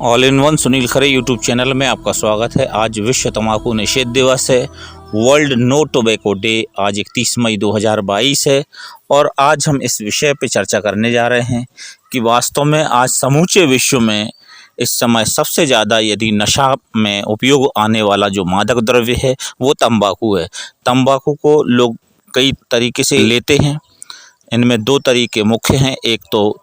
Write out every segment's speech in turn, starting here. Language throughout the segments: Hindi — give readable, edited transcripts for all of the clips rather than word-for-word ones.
All in one Sunil Khare YouTube channel में आपका स्वागत है। आज विश्व तंबाकू निषेध दिवस है, वर्ल्ड नो टोबैको डे। आज 31 मई 2022 है और आज हम इस विषय पर चर्चा करने जा रहे हैं कि वास्तव में आज समूचे विश्व में इस समय सबसे ज़्यादा यदि नशा में उपयोग आने वाला जो मादक द्रव्य है वो तंबाकू है। तंबाकू को लोग कई तरीके से लेते हैं, इनमें दो तरीके मुख्य हैं, एक तो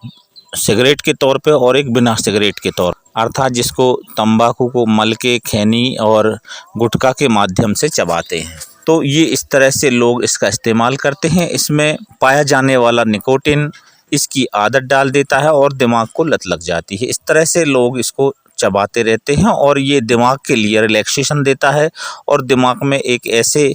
सिगरेट के तौर पे और एक बिना सिगरेट के तौर, अर्थात जिसको तंबाकू को मल के खैनी और गुटखा के माध्यम से चबाते हैं। तो ये इस तरह से लोग इसका इस्तेमाल करते हैं। इसमें पाया जाने वाला निकोटिन इसकी आदत डाल देता है और दिमाग को लत लग जाती है। इस तरह से लोग इसको चबाते रहते हैं और ये दिमाग के लिए रिलैक्सेशन देता है और दिमाग में एक ऐसे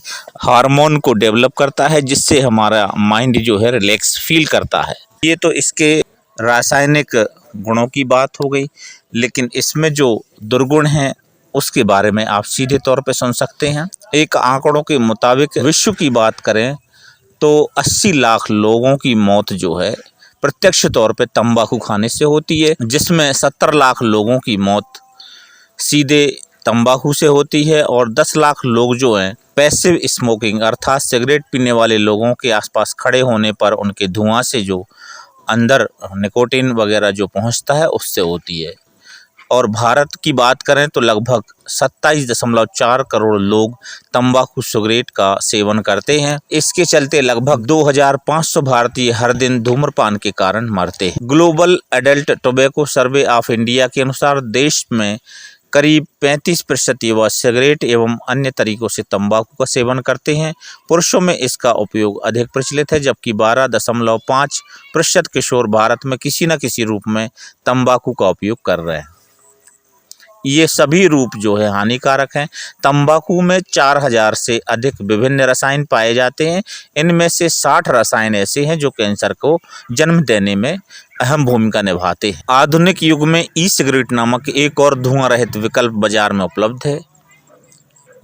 हार्मोन को डेवलप करता है जिससे हमारा माइंड जो है रिलैक्स फील करता है। ये तो इसके रासायनिक गुणों की बात हो गई, लेकिन इसमें जो दुर्गुण हैं उसके बारे में आप सीधे तौर पे सुन सकते हैं। एक आंकड़ों के मुताबिक विश्व की बात करें तो 80 लाख लोगों की मौत जो है प्रत्यक्ष तौर पे तंबाकू खाने से होती है, जिसमें 70 लाख लोगों की मौत सीधे तंबाकू से होती है और 10 लाख लोग जो हैं पैसिव स्मोकिंग अर्थात सिगरेट पीने वाले लोगों के आसपास खड़े होने पर उनके धुआं से जो अंदर निकोटीन वगैरह जो पहुंचता है उससे होती है। और भारत की बात करें तो लगभग 27.4 करोड़ लोग तंबाकू सिगरेट का सेवन करते हैं। इसके चलते लगभग 2500 भारतीय हर दिन धूम्रपान के कारण मरते हैं। Global adult tobacco survey of India के अनुसार देश में करीब 35% युवा सिगरेट एवं अन्य तरीकों से तंबाकू का सेवन करते हैं। पुरुषों में इसका उपयोग अधिक प्रचलित है, जबकि 12.5% किशोर भारत में किसी न किसी रूप में तंबाकू का उपयोग कर रहे हैं। ये सभी रूप जो है हानिकारक हैं। तंबाकू में 4000 से अधिक विभिन्न रसायन पाए जाते हैं। इनमें से 60 रसायन ऐसे हैं जो कैंसर को जन्म देने में अहम भूमिका निभाते हैं। आधुनिक युग में ई सिगरेट नामक एक और धुआं रहित विकल्प बाजार में उपलब्ध है।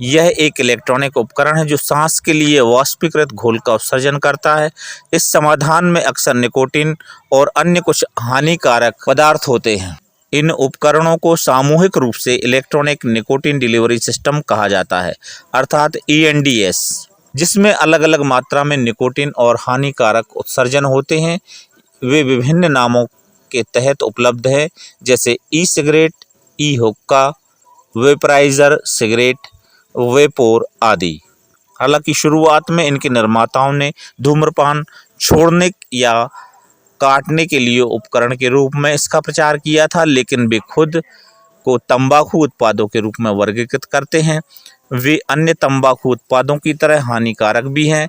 यह एक इलेक्ट्रॉनिक उपकरण है जो सांस के लिए वाष्पीकृत घोल का उत्सर्जन करता है। इस समाधान में अक्सर निकोटीन और अन्य कुछ हानिकारक पदार्थ होते हैं। इन उपकरणों को सामूहिक रूप से इलेक्ट्रॉनिक निकोटीन डिलीवरी सिस्टम कहा जाता है, अर्थात ENDS, जिसमें अलग अलग मात्रा में निकोटीन और हानिकारक उत्सर्जन होते हैं। वे विभिन्न नामों के तहत उपलब्ध है, जैसे ई सिगरेट, ई हुक्का, वेपराइजर सिगरेट, वेपोर आदि। हालांकि शुरुआत में इनके निर्माताओं ने धूम्रपान छोड़ने या काटने के लिए उपकरण के रूप में इसका प्रचार किया था, लेकिन वे खुद को तंबाकू उत्पादों के रूप में वर्गीकृत करते हैं। वे अन्य तंबाकू उत्पादों की तरह हानिकारक भी हैं।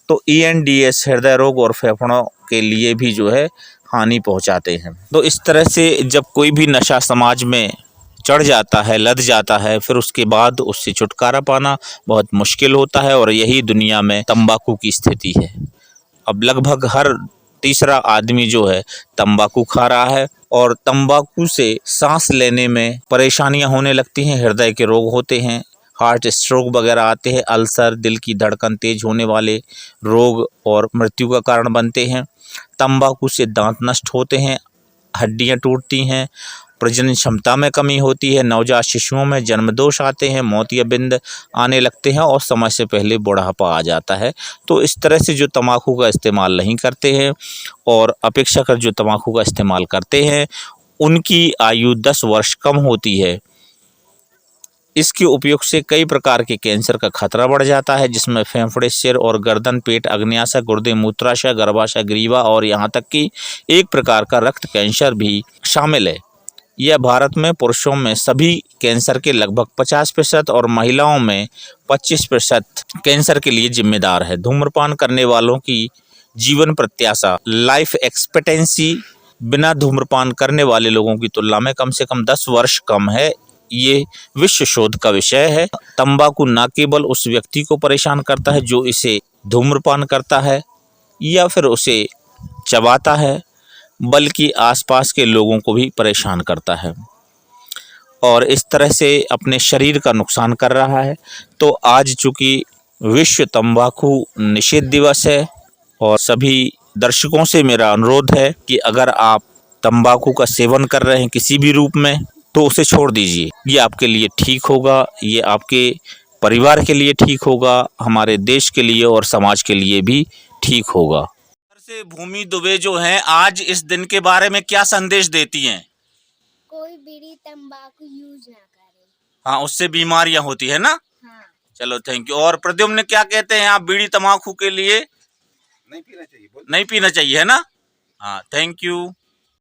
तो ENDS हृदय रोग और फेफड़ों के लिए भी जो है हानि पहुंचाते हैं। तो इस तरह से जब कोई भी नशा समाज में चढ़ जाता है, लद जाता है, फिर उसके बाद उससे छुटकारा पाना बहुत मुश्किल होता है और यही दुनिया में तंबाकू की स्थिति है। अब लगभग हर तीसरा आदमी जो है तंबाकू खा रहा है और तंबाकू से सांस लेने में परेशानियां होने लगती हैं, हृदय के रोग होते हैं, हार्ट स्ट्रोक वगैरह आते हैं, अल्सर, दिल की धड़कन तेज होने वाले रोग और मृत्यु का कारण बनते हैं। तंबाकू से दांत नष्ट होते हैं, हड्डियां टूटती हैं, प्रजनन क्षमता में कमी होती है, नवजात शिशुओं में जन्मदोष आते हैं, मोतियाबिंद आने लगते हैं और समय से पहले बुढ़ापा आ जाता है। तो इस तरह से जो तंबाकू का इस्तेमाल नहीं करते हैं और अपेक्षाकृत जो तंबाकू का इस्तेमाल करते हैं उनकी आयु 10 वर्ष कम होती है। इसके उपयोग से कई प्रकार के कैंसर का खतरा बढ़ जाता है, जिसमें फेफड़े, सिर और गर्दन, पेट, अग्न्याशय, गुर्दे, मूत्राशय, गर्भाशय, ग्रीवा और यहाँ तक कि एक प्रकार का रक्त कैंसर भी शामिल है। यह भारत में पुरुषों में सभी कैंसर के लगभग 50% और महिलाओं में 25% कैंसर के लिए जिम्मेदार है। धूम्रपान करने वालों की जीवन प्रत्याशा, लाइफ एक्सपेक्टेंसी, बिना धूम्रपान करने वाले लोगों की तुलना में कम से कम 10 वर्ष कम है। ये विश्व शोध का विषय है। तंबाकू न केवल उस व्यक्ति को परेशान करता है जो इसे धूम्रपान करता है या फिर उसे चबाता है, बल्कि आसपास के लोगों को भी परेशान करता है और इस तरह से अपने शरीर का नुकसान कर रहा है। तो आज चूँकि विश्व तंबाकू निषेध दिवस है और सभी दर्शकों से मेरा अनुरोध है कि अगर आप तंबाकू का सेवन कर रहे हैं किसी भी रूप में तो उसे छोड़ दीजिए। ये आपके लिए ठीक होगा, ये आपके परिवार के लिए ठीक होगा, हमारे देश के लिए और समाज के लिए भी ठीक होगा। से भूमि दुबे जो हैं, आज इस दिन के बारे में क्या संदेश देती हैं? कोई बीड़ी तंबाकू यूज ना करे। हाँ, उससे बीमारियां होती है ना। हाँ। चलो थैंक यू। और प्रद्युम्न क्या कहते हैं आप बीड़ी तंबाकू के लिए? नहीं पीना चाहिए, नहीं पीना चाहिए है ना। हाँ थैंक यू।